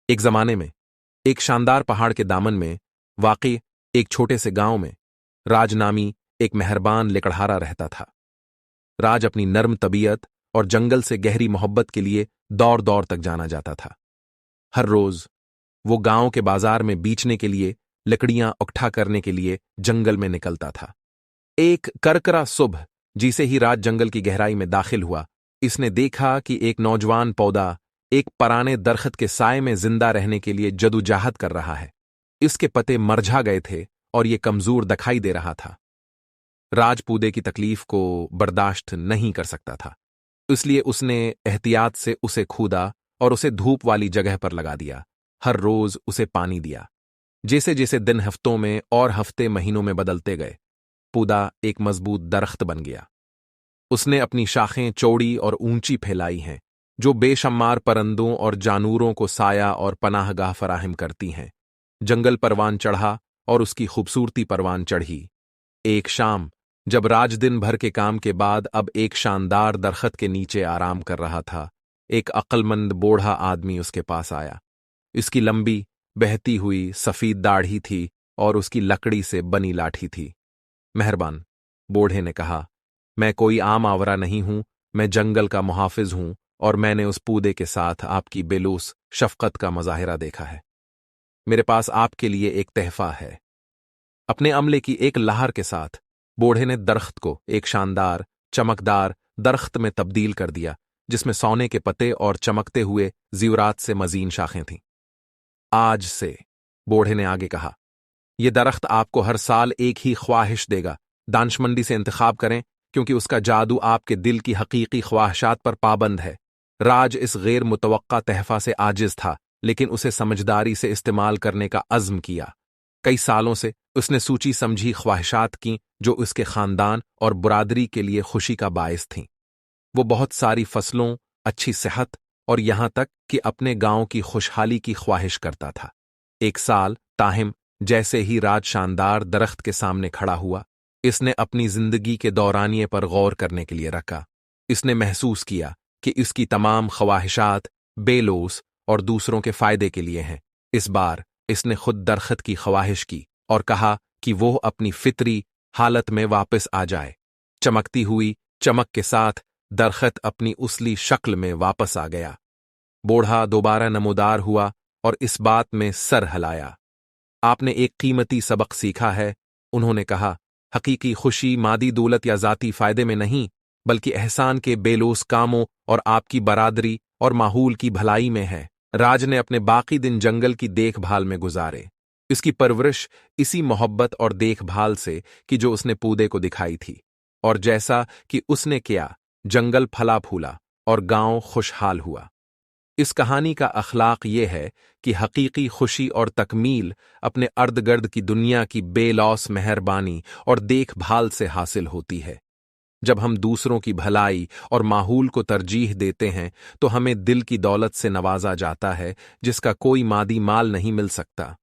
एक जमाने में एक शानदार पहाड़ के दामन में वाक़ई एक छोटे से गांव में राज नामी एक मेहरबान लकड़हारा रहता था। राज अपनी नर्म तबीयत और जंगल से गहरी मोहब्बत के लिए दौर दौर तक जाना जाता था। हर रोज वो गांव के बाजार में बेचने के लिए लकड़ियां इकट्ठा करने के लिए जंगल में निकलता था। एक करकरा सुबह जिसे ही राज जंगल की गहराई में दाखिल हुआ, इसने देखा कि एक नौजवान पौधा एक पुराने दरख्त के साए में जिंदा रहने के लिए जदोजहद कर रहा है। इसके पत्ते मरझा गए थे और ये कमजोर दिखाई दे रहा था। राज पौधे की तकलीफ को बर्दाश्त नहीं कर सकता था, इसलिए उसने एहतियात से उसे खोदा और उसे धूप वाली जगह पर लगा दिया। हर रोज उसे पानी दिया। जैसे जैसे दिन हफ्तों में और हफ्ते महीनों में बदलते गए, पौधा एक मजबूत दरख्त बन गया। उसने अपनी शाखें चौड़ी और ऊंची फैलाई हैं, जो बेशुमार परंदों और जानवरों को साया और पनाहगाह फराहम करती हैं। जंगल परवान चढ़ा और उसकी खूबसूरती परवान चढ़ी। एक शाम जब राज दिन भर के काम के बाद अब एक शानदार दरख्त के नीचे आराम कर रहा था, एक अक्लमंद बूढ़ा आदमी उसके पास आया। इसकी लंबी बहती हुई सफेद दाढ़ी थी और उसकी लकड़ी से बनी लाठी थी। मेहरबान, बूढ़े ने कहा, मैं कोई आम आवरा नहीं हूं, मैं जंगल का मुहाफिज हूं और मैंने उस पौधे के साथ आपकी बेलूस शफकत का मुजाहिरा देखा है। मेरे पास आपके लिए एक तहफा है। अपने अमले की एक लहर के साथ बूढ़े ने दरख्त को एक शानदार चमकदार दरख्त में तब्दील कर दिया, जिसमें सोने के पत्ते और चमकते हुए जीवरात से मजीन शाखें थीं। आज से, बूढ़े ने आगे कहा, यह दरख्त आपको हर साल एक ही ख्वाहिश देगा। दानशमंदी से इंतखाब करें, क्योंकि उसका जादू आपके दिल की हकीकी ख्वाहिशात पर पाबंद है। राज इस गैर मुतवक्का तहफा से आजिज था, लेकिन उसे समझदारी से इस्तेमाल करने का अज़्म किया। कई सालों से उसने सूची समझी ख्वाहिशात की जो उसके खानदान और बरादरी के लिए खुशी का बायस थीं। वो बहुत सारी फसलों, अच्छी सेहत और यहां तक कि अपने गांव की खुशहाली की ख्वाहिश करता था। एक साल ताहिम जैसे ही राज शानदार दरख्त के सामने खड़ा हुआ, इसने अपनी जिंदगी के दौरानिए पर गौर करने के लिए रखा। इसने महसूस किया कि इसकी तमाम ख्वाहिशात बेलोस और दूसरों के फायदे के लिए हैं। इस बार इसने खुद दरख्त की ख्वाहिश की और कहा कि वो अपनी फितरी हालत में वापस आ जाए। चमकती हुई चमक के साथ दरख्त अपनी उसली शक्ल में वापस आ गया। बूढ़ा दोबारा नमूदार हुआ और इस बात में सर हिलाया। आपने एक कीमती सबक सीखा है, उन्होंने कहा। हकीकी खुशी मादी दौलत या जाती फायदे में नहीं, बल्कि एहसान के बेलोस कामों और आपकी बरादरी और माहौल की भलाई में है। राज ने अपने बाकी दिन जंगल की देखभाल में गुजारे। इसकी परवरिश इसी मोहब्बत और देखभाल से कि जो उसने पौधे को दिखाई थी, और जैसा कि उसने किया, जंगल फला फूला और गांव खुशहाल हुआ। इस कहानी का अखलाक ये है कि हकीकी खुशी और तकमील अपने अर्द गिर्द की दुनिया की बेलौस मेहरबानी और देखभाल से हासिल होती है। जब हम दूसरों की भलाई और माहौल को तरजीह देते हैं तो हमें दिल की दौलत से नवाजा जाता है, जिसका कोई मादी माल नहीं मिल सकता।